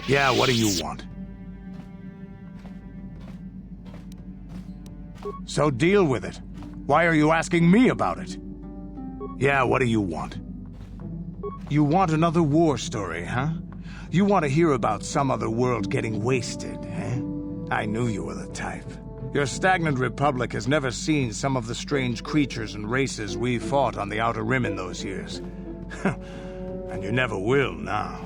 Yeah, what do you want? So deal with it. Why are you asking me about it? Yeah, what do you want? You want another war story, huh? You want to hear about some other world getting wasted, eh? I knew you were the type. Your stagnant republic has never seen some of the strange creatures and races we fought on the Outer Rim in those years. And you never will now.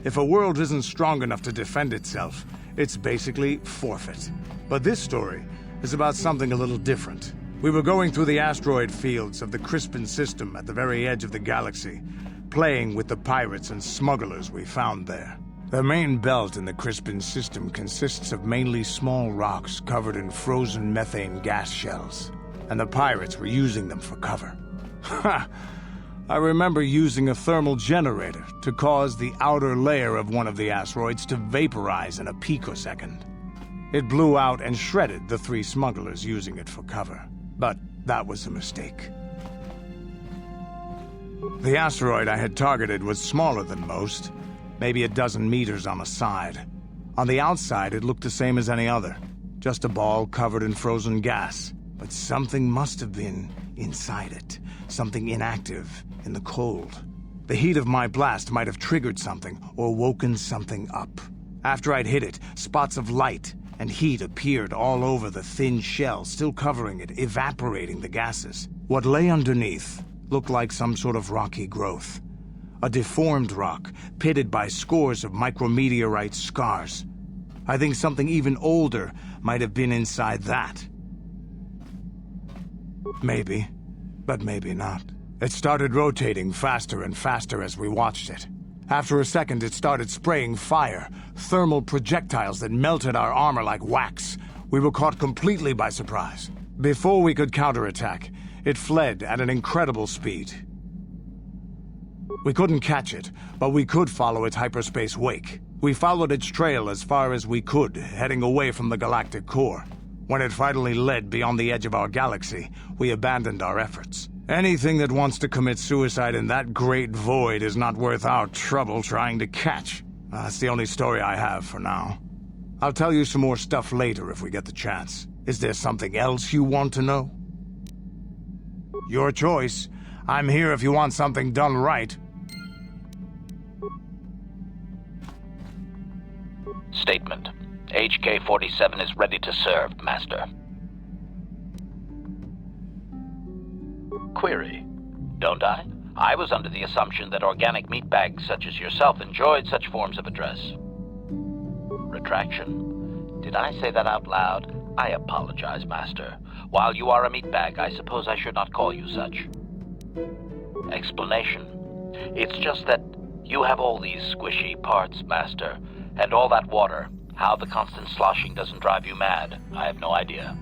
If a world isn't strong enough to defend itself, it's basically forfeit. But this story is about something a little different. We were going through the asteroid fields of the Korriban system at the very edge of the galaxy, playing with the pirates and smugglers we found there. The main belt in the Korriban system consists of mainly small rocks covered in frozen methane gas shells, and the pirates were using them for cover. Ha! I remember using a thermal generator to cause the outer layer of one of the asteroids to vaporize in a picosecond. It blew out and shredded the 3 smugglers using it for cover. But that was a mistake. The asteroid I had targeted was smaller than most, maybe a dozen meters on a side. On the outside, it looked the same as any other, just a ball covered in frozen gas. But something must have been inside it, something inactive in the cold. The heat of my blast might have triggered something or woken something up. After I'd hit it, spots of light and heat appeared all over the thin shell, still covering it, evaporating the gases. What lay underneath looked like some sort of rocky growth. A deformed rock, pitted by scores of micrometeorite scars. I think something even older might have been inside that. Maybe, but maybe not. It started rotating faster and faster as we watched it. After a second, it started spraying fire, thermal projectiles that melted our armor like wax. We were caught completely by surprise. Before we could counterattack, it fled at an incredible speed. We couldn't catch it, but we could follow its hyperspace wake. We followed its trail as far as we could, heading away from the galactic core. When it finally led beyond the edge of our galaxy, we abandoned our efforts. Anything that wants to commit suicide in that great void is not worth our trouble trying to catch. That's the only story I have for now. I'll tell you some more stuff later if we get the chance. Is there something else you want to know? Your choice. I'm here if you want something done right. Statement. HK-47 is ready to serve, Master. Query. Don't I? I was under the assumption that organic meatbags such as yourself enjoyed such forms of address. Retraction. Did I say that out loud? I apologize, Master. While you are a meatbag, I suppose I should not call you such. Explanation. It's just that you have all these squishy parts, Master, and all that water. How the constant sloshing doesn't drive you mad, I have no idea.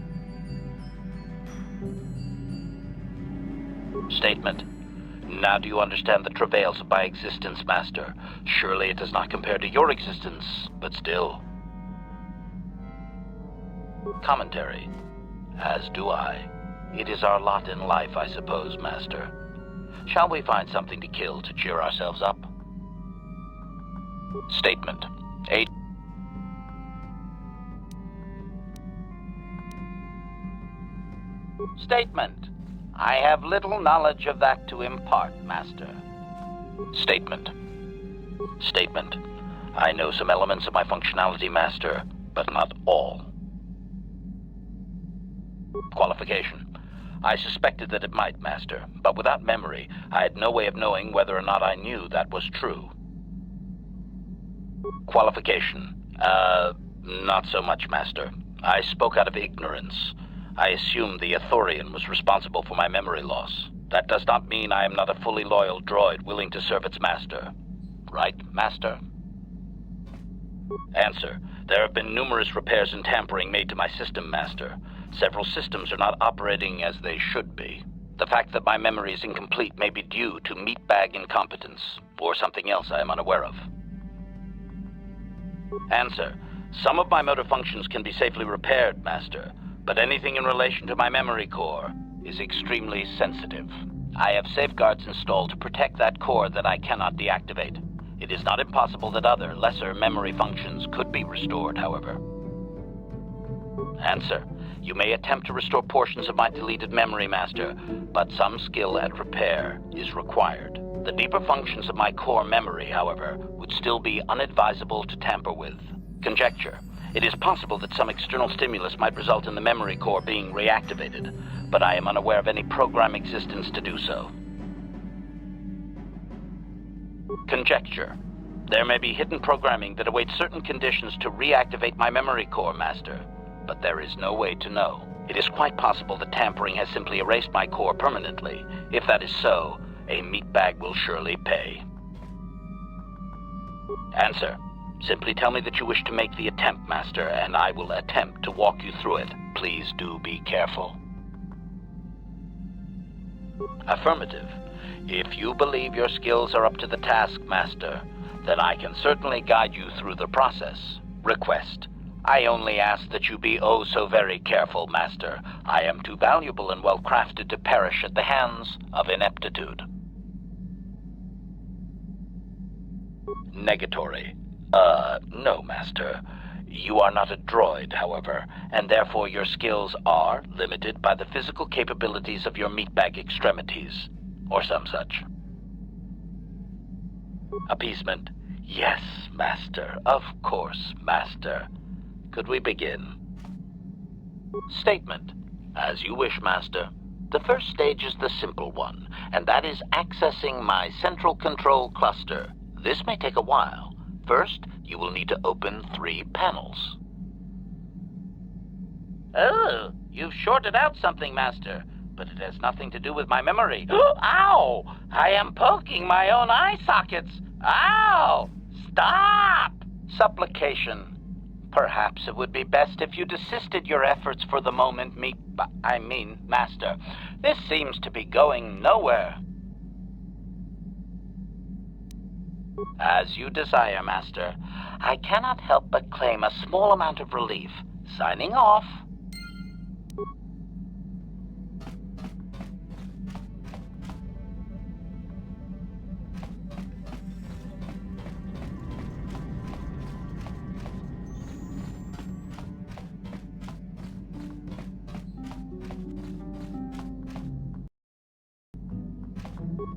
Statement. Now do you understand the travails of my existence, Master? Surely it does not compare to your existence, but still. Commentary. As do I. It is our lot in life, I suppose, Master. Shall we find something to kill to cheer ourselves up? Statement. Statement. I have little knowledge of that to impart, Master. Statement. Statement. I know some elements of my functionality, Master, but not all. Qualification. I suspected that it might, Master, but without memory, I had no way of knowing whether or not I knew that was true. Qualification. Not so much, Master. I spoke out of ignorance. I assumed the Ithorian was responsible for my memory loss. That does not mean I am not a fully loyal droid willing to serve its master. Right, Master? Answer. There have been numerous repairs and tampering made to my system, Master. Several systems are not operating as they should be. The fact that my memory is incomplete may be due to meatbag incompetence, or something else I am unaware of. Answer. Some of my motor functions can be safely repaired, Master, but anything in relation to my memory core is extremely sensitive. I have safeguards installed to protect that core that I cannot deactivate. It is not impossible that other, lesser memory functions could be restored, however. Answer. You may attempt to restore portions of my deleted memory, Master, but some skill and repair is required. The deeper functions of my core memory, however, would still be unadvisable to tamper with. Conjecture. It is possible that some external stimulus might result in the memory core being reactivated, but I am unaware of any program existence to do so. Conjecture. There may be hidden programming that awaits certain conditions to reactivate my memory core, Master, but there is no way to know. It is quite possible that tampering has simply erased my core permanently. If that is so, a meatbag will surely pay. Answer. Simply tell me that you wish to make the attempt, Master, and I will attempt to walk you through it. Please do be careful. Affirmative. If you believe your skills are up to the task, Master, then I can certainly guide you through the process. Request. I only ask that you be oh so very careful, Master. I am too valuable and well-crafted to perish at the hands of ineptitude. Negatory. No, Master. You are not a droid, however, and therefore your skills are limited by the physical capabilities of your meatbag extremities, or some such. Appeasement. Yes, Master. Of course, Master. Could we begin? Statement. As you wish, Master. The first stage is the simple one, and that is accessing my central control cluster. This may take a while. First, you will need to open 3 panels. Oh, you've shorted out something, Master, but it has nothing to do with my memory. Ow! I am poking my own eye sockets. Ow! Stop! Supplication. Perhaps it would be best if you desisted your efforts for the moment, Master. This seems to be going nowhere. As you desire, Master. I cannot help but claim a small amount of relief. Signing off.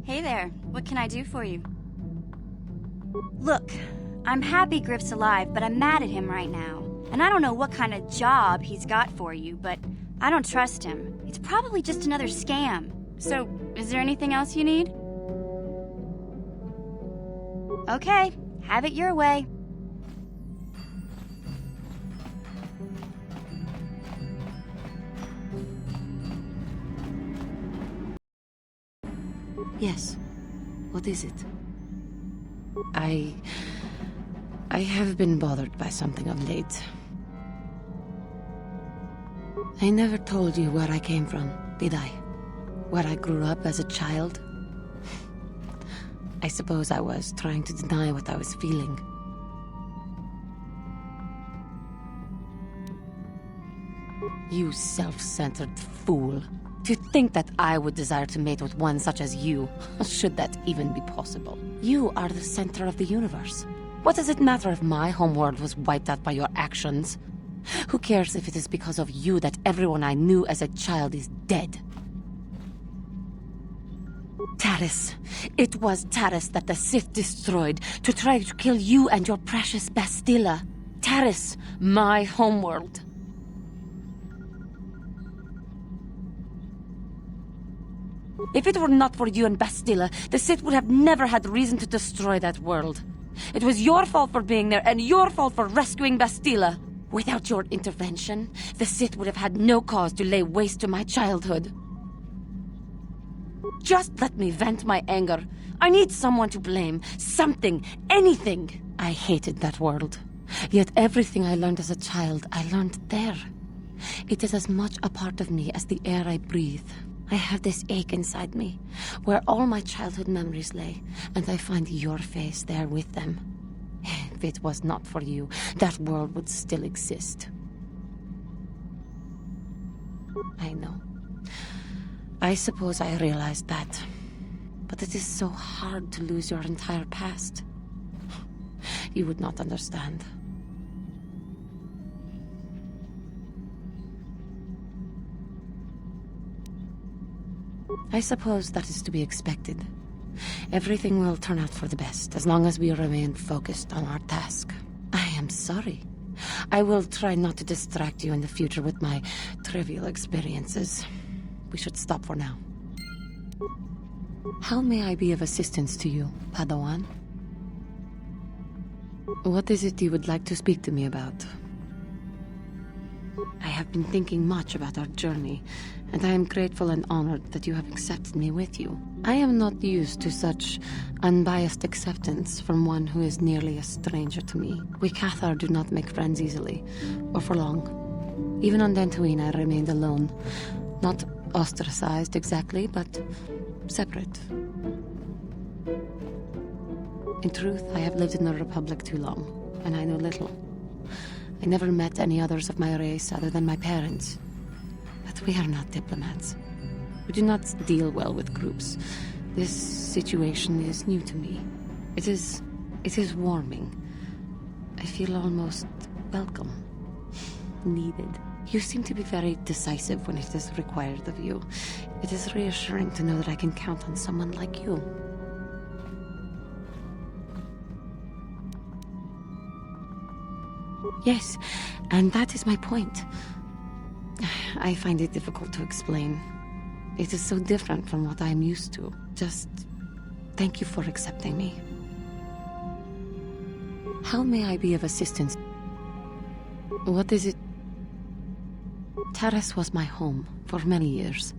Hey there, what can I do for you? Look, I'm happy Griff's alive, but I'm mad at him right now. And I don't know what kind of job he's got for you, but I don't trust him. It's probably just another scam. So, is there anything else you need? Okay, have it your way. Yes. What is it? I I have been bothered by something of late. I never told you where I came from, did I? Where I grew up as a child? I suppose I was trying to deny what I was feeling. You self-centered fool. To think that I would desire to mate with one such as you, should that even be possible. You are the center of the universe. What does it matter if my homeworld was wiped out by your actions? Who cares if it is because of you that everyone I knew as a child is dead? Taris. It was Taris that the Sith destroyed to try to kill you and your precious Bastila. Taris, my homeworld. If it were not for you and Bastila, the Sith would have never had reason to destroy that world. It was your fault for being there, and your fault for rescuing Bastila. Without your intervention, the Sith would have had no cause to lay waste to my childhood. Just let me vent my anger. I need someone to blame. Something. Anything. I hated that world. Yet everything I learned as a child, I learned there. It is as much a part of me as the air I breathe. I have this ache inside me, where all my childhood memories lay, and I find your face there with them. If it was not for you, that world would still exist. I know. I suppose I realized that. But it is so hard to lose your entire past. You would not understand. I suppose that is to be expected. Everything will turn out for the best, as long as we remain focused on our task. I am sorry. I will try not to distract you in the future with my trivial experiences. We should stop for now. How may I be of assistance to you, Padawan? What is it you would like to speak to me about? I have been thinking much about our journey, and I am grateful and honored that you have accepted me with you. I am not used to such unbiased acceptance from one who is nearly a stranger to me. We KOTOR do not make friends easily, or for long. Even on Dantooine I remained alone. Not ostracized exactly, but separate. In truth, I have lived in the Republic too long, and I know little. I never met any others of my race other than my parents. But we are not diplomats. We do not deal well with groups. This situation is new to me. It is warming. I feel almost welcome. Needed. You seem to be very decisive when it is required of you. It is reassuring to know that I can count on someone like you. Yes, and that is my point. I find it difficult to explain. It is so different from what I am used to. Just thank you for accepting me. How may I be of assistance? What is it? Taris was my home for many years.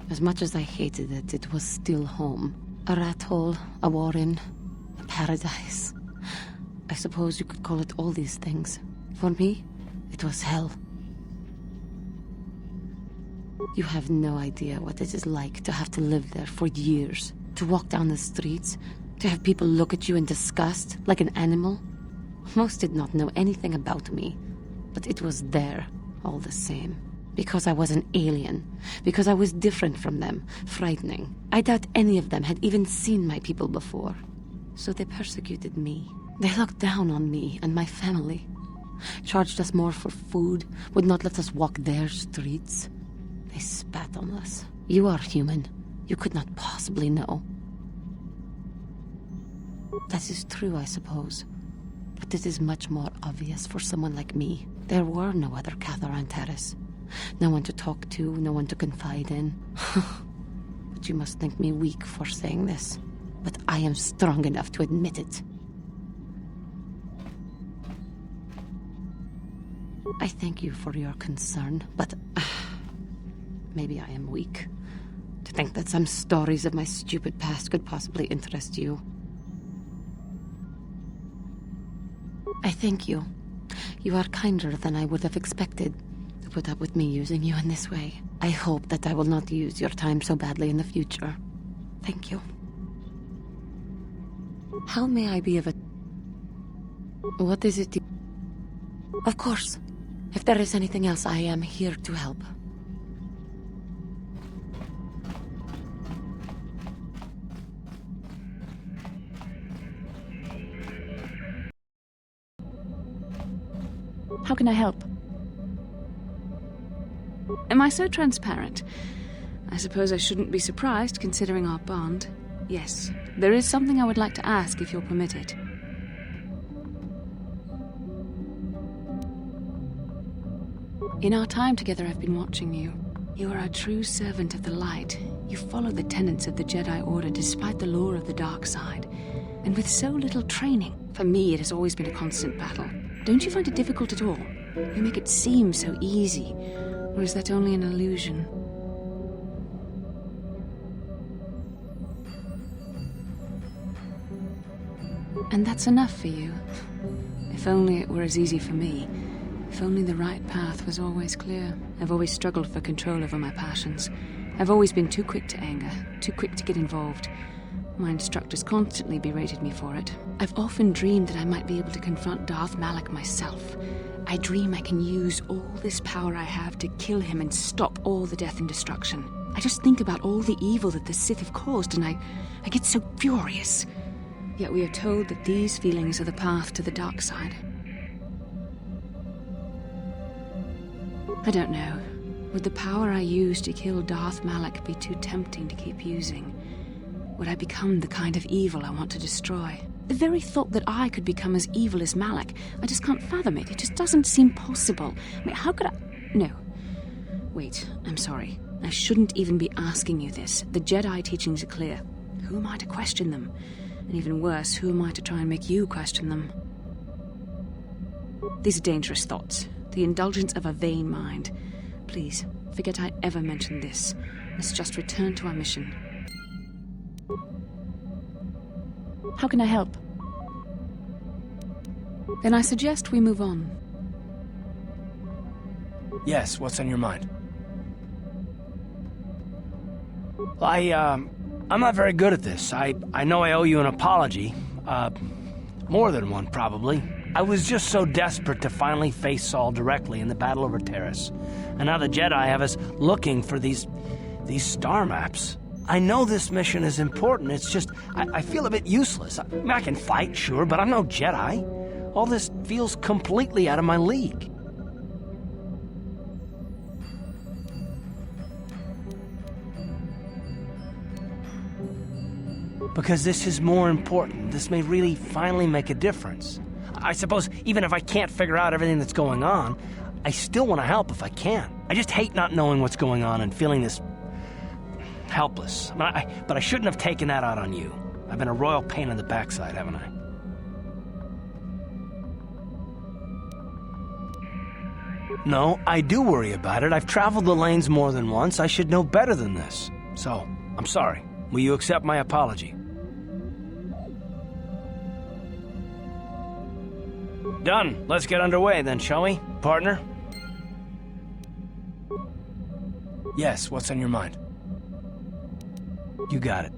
As much as I hated it, it was still home. A rat hole, a warren, a paradise. I suppose you could call it all these things. For me, it was hell. You have no idea what it is like to have to live there for years. To walk down the streets, to have people look at you in disgust, like an animal. Most did not know anything about me, but it was there, all the same. Because I was an alien. Because I was different from them, frightening. I doubt any of them had even seen my people before. So they persecuted me. They looked down on me and my family. Charged us more for food, would not let us walk their streets. They spat on us. You are human. You could not possibly know. That is true, I suppose. But it is much more obvious for someone like me. There were no other KOTOR on Taris. No one to talk to, no one to confide in. But you must think me weak for saying this. But I am strong enough to admit it. I thank you for your concern, but maybe I am weak. To think that some stories of my stupid past could possibly interest you. I thank you. You are kinder than I would have expected to put up with me using you in this way. I hope that I will not use your time so badly in the future. Thank you. How may I be of a... What is it you... Of course. If there is anything else, I am here to help. How can I help? Am I so transparent? I suppose I shouldn't be surprised, considering our bond. Yes, there is something I would like to ask, if you'll permit it. In our time together, I've been watching you. You are a true servant of the light. You follow the tenets of the Jedi Order despite the lure of the dark side. And with so little training. For me, it has always been a constant battle. Don't you find it difficult at all? You make it seem so easy. Or is that only an illusion? And that's enough for you. If only it were as easy for me. If only the right path was always clear. I've always struggled for control over my passions. I've always been too quick to anger, too quick to get involved. My instructors constantly berated me for it. I've often dreamed that I might be able to confront Darth Malak myself. I dream I can use all this power I have to kill him and stop all the death and destruction. I just think about all the evil that the Sith have caused and I get so furious. Yet we are told that these feelings are the path to the dark side. I don't know. Would the power I use to kill Darth Malak be too tempting to keep using? Would I become the kind of evil I want to destroy? The very thought that I could become as evil as Malak, I just can't fathom it. It just doesn't seem possible. I mean, how could I... No. Wait, I'm sorry. I shouldn't even be asking you this. The Jedi teachings are clear. Who am I to question them? And even worse, who am I to try and make you question them? These are dangerous thoughts. The indulgence of a vain mind. Please, forget I ever mentioned this. Let's just return to our mission. How can I help? Then I suggest we move on. Yes, what's on your mind? I'm not very good at this. I know I owe you an apology. More than one, probably. I was just so desperate to finally face Saul directly in the battle over Terrace. And now the Jedi have us looking for these star maps. I know this mission is important, it's just, I feel a bit useless. I mean, I can fight, sure, but I'm no Jedi. All this feels completely out of my league. Because this is more important. This may really finally make a difference. I suppose even if I can't figure out everything that's going on, I still want to help if I can. I just hate not knowing what's going on and feeling this helpless. But I shouldn't have taken that out on you. I've been a royal pain in the backside, haven't I? No, I do worry about it. I've traveled the lanes more than once. I should know better than this. So, I'm sorry. Will you accept my apology? Done. Let's get underway then, shall we, partner? Yes, what's on your mind? You got it.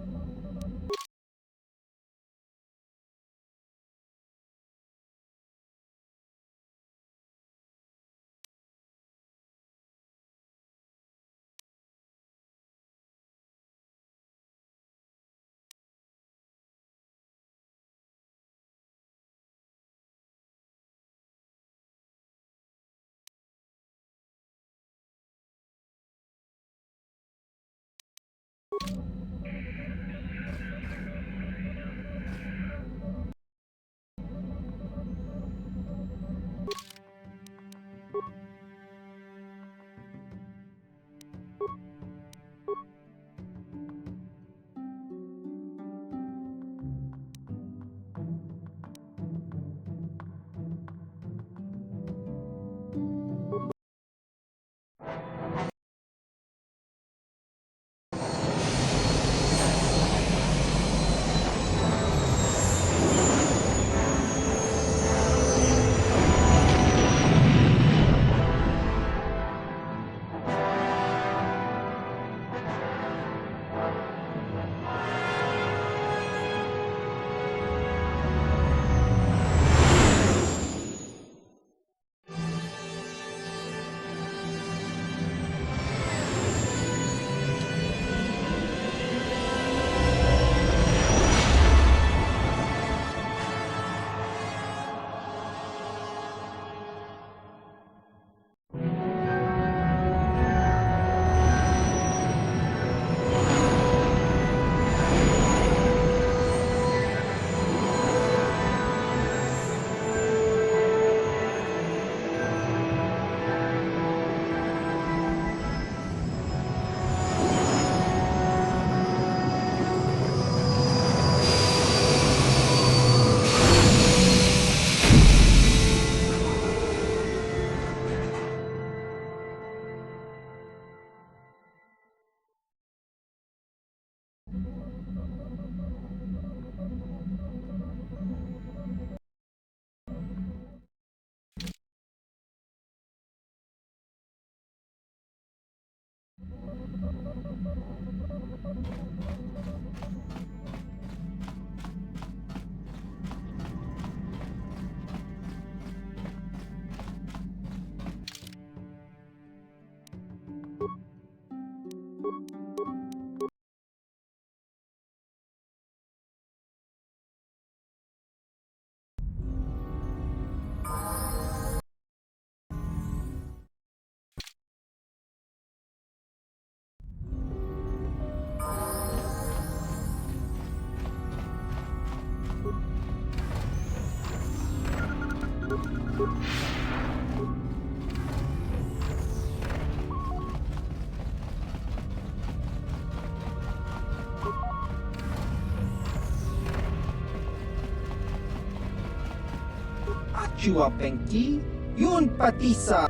Chua Penki, yun pati sa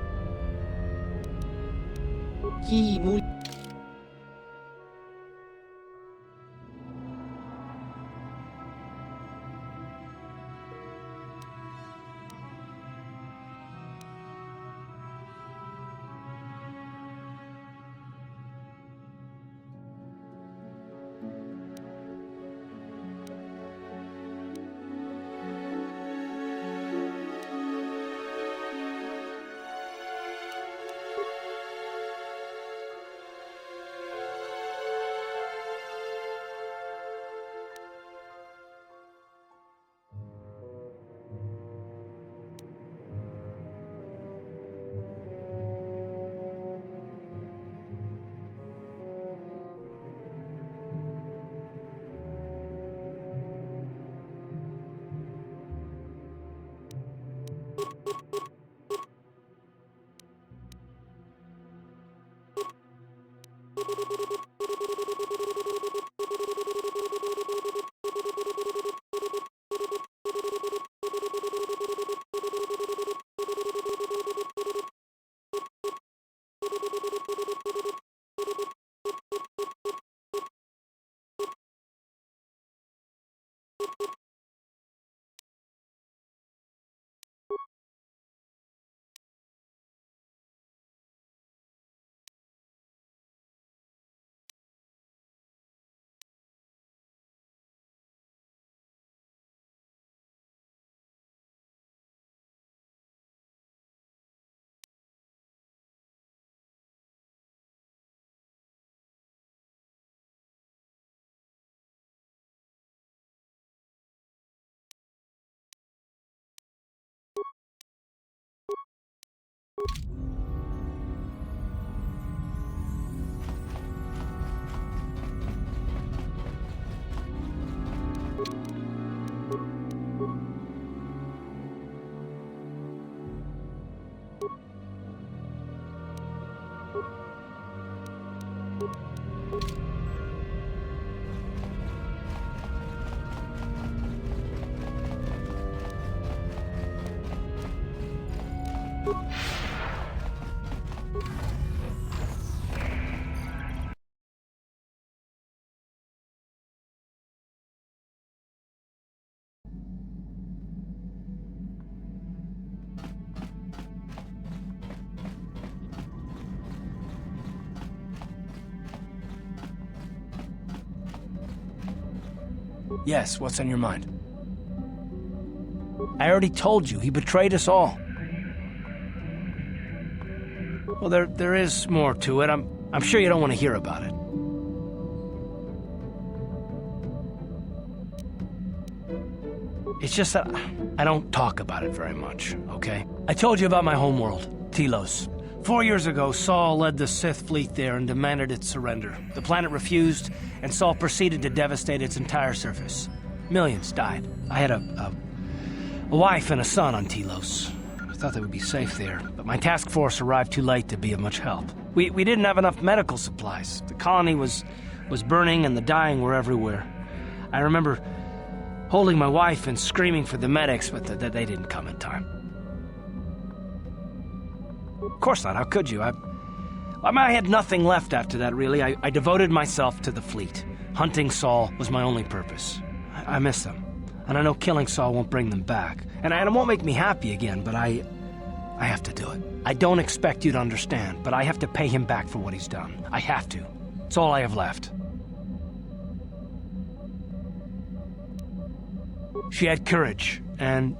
Ki Yes, what's on your mind? I already told you, he betrayed us all. Well, there is more to it. I'm sure you don't want to hear about it. It's just that I don't talk about it very much, okay? I told you about my homeworld, Telos. 4 years ago, Saul led the Sith fleet there and demanded its surrender. The planet refused, and Saul proceeded to devastate its entire surface. Millions died. I had a wife and a son on Telos. I thought they would be safe there, but my task force arrived too late to be of much help. We didn't have enough medical supplies. The colony was burning and the dying were everywhere. I remember holding my wife and screaming for the medics, but they didn't come in time. Of course not, how could you? I had nothing left after that, really. I devoted myself to the fleet. Hunting Saul was my only purpose. I miss them. And I know killing Saul won't bring them back. And it won't make me happy again, but I have to do it. I don't expect you to understand, but I have to pay him back for what he's done. I have to. It's all I have left. She had courage, and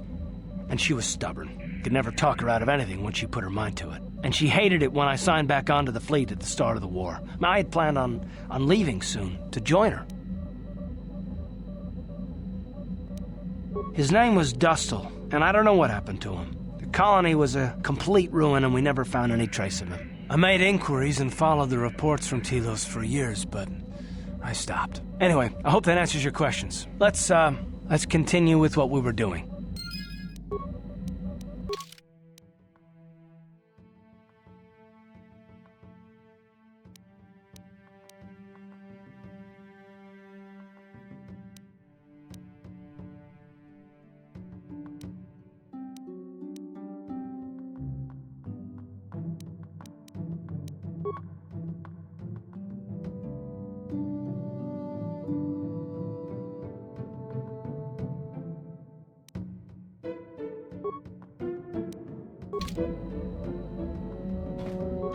she was stubborn. Could never talk her out of anything once she put her mind to it. And she hated it when I signed back onto the fleet at the start of the war. I had planned on leaving soon to join her. His name was Dustil, and I don't know what happened to him. The colony was a complete ruin and we never found any trace of him. I made inquiries and followed the reports from Telos for years, but I stopped. Anyway, I hope that answers your questions. Let's continue with what we were doing.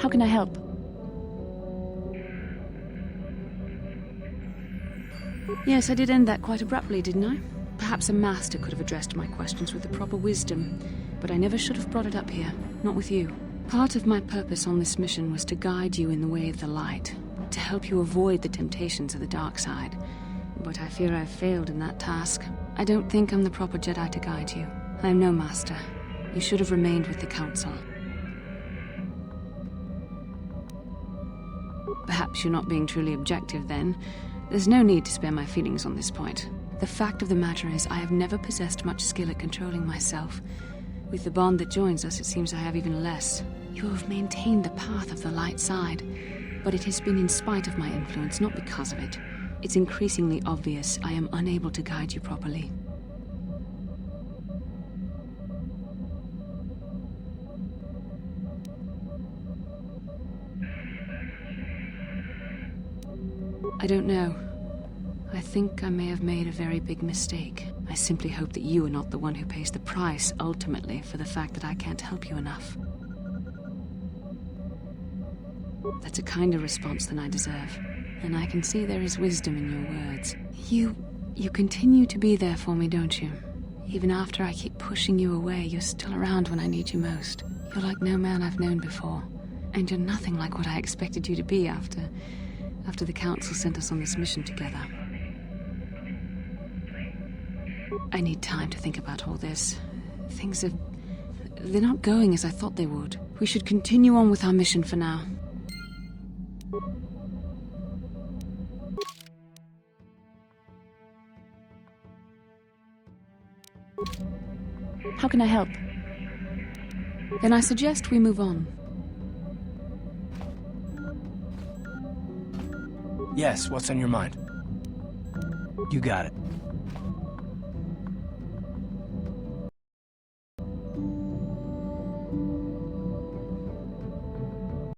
How can I help? Yes, I did end that quite abruptly, didn't I? Perhaps a master could have addressed my questions with the proper wisdom, but I never should have brought it up here, not with you. Part of my purpose on this mission was to guide you in the way of the light, to help you avoid the temptations of the dark side. But I fear I've failed in that task. I don't think I'm the proper Jedi to guide you. I am no master. You should have remained with the Council. Perhaps you're not being truly objective, then. There's no need to spare my feelings on this point. The fact of the matter is, I have never possessed much skill at controlling myself. With the bond that joins us, it seems I have even less. You have maintained the path of the light side, but it has been in spite of my influence, not because of it. It's increasingly obvious I am unable to guide you properly. I don't know. I think I may have made a very big mistake. I simply hope that you are not the one who pays the price, ultimately, for the fact that I can't help you enough. That's a kinder response than I deserve, and I can see there is wisdom in your words. You continue to be there for me, don't you? Even after I keep pushing you away, you're still around when I need you most. You're like no man I've known before, and you're nothing like what I expected you to be after the Council sent us on this mission together. I need time to think about all this. They're not going as I thought they would. We should continue on with our mission for now. How can I help? Then I suggest we move on. Yes, what's on your mind? You got it.